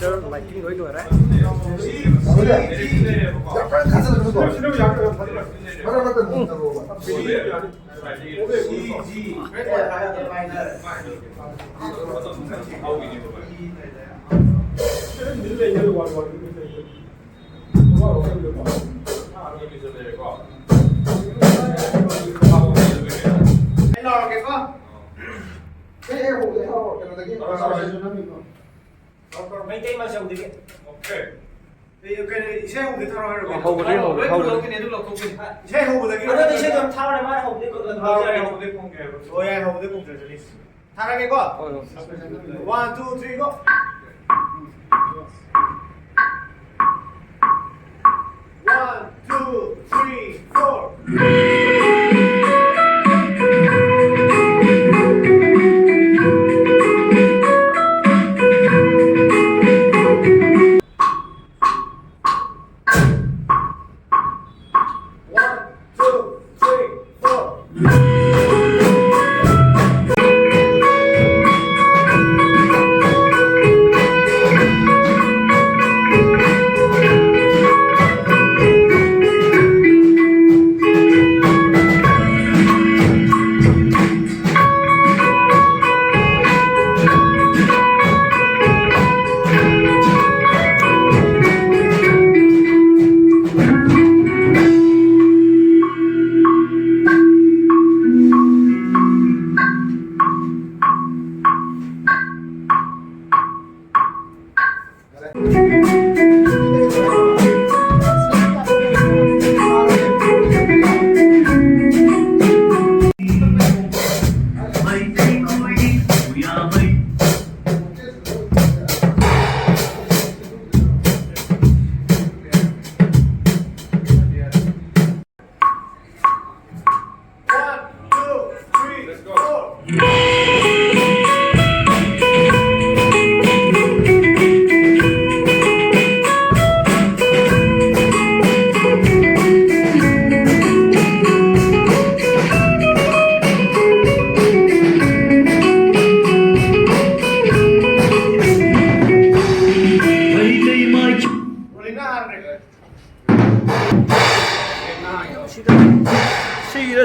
Setting lighting rồi rồi đấy. Meetei mà xong thì ok thì cái xe hộp thì thao rồi Hộp cái hộp cái này lúc không cái xe hộp là cái đó thì xe cầm thao này mà hộp thì còn thao này hộp thì không cái rồi ai hộp thì không cái gì thao ra cái có 1 2 3 go 1 2 3 4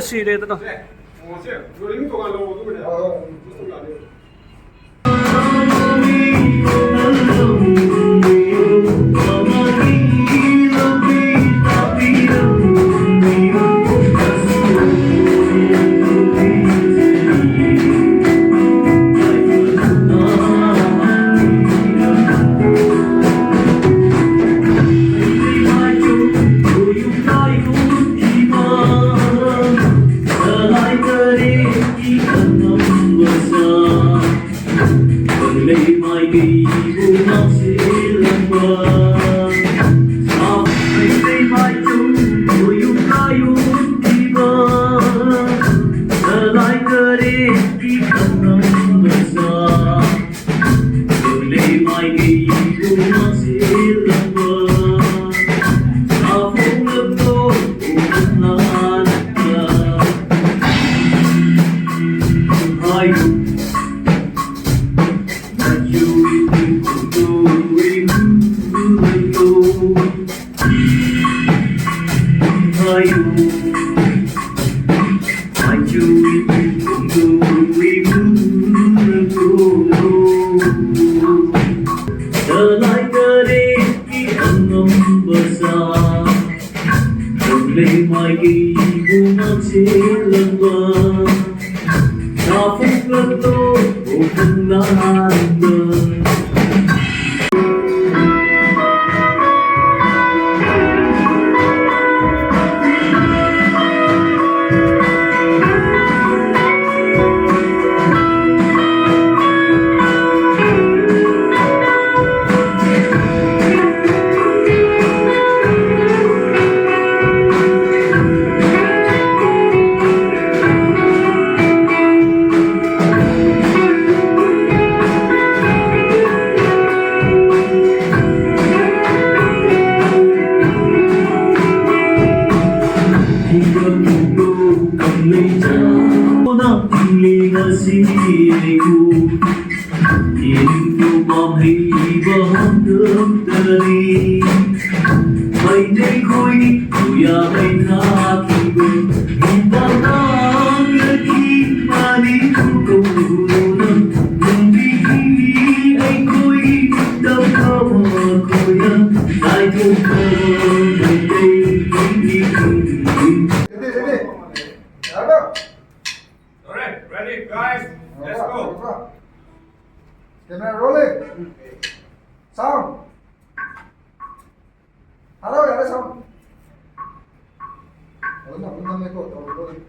Xì đây tao. ngasi ku Indo mamhi baham tari Mai nei khoi ya mai tha ki be Baba lagi mani ku na Mumbi ai khoi đâu có một khoi ai cũng có ngày đây đi Alright, ready, guys? Let's go. Camera rolling. Sound. Hello, ya sound. Rolling.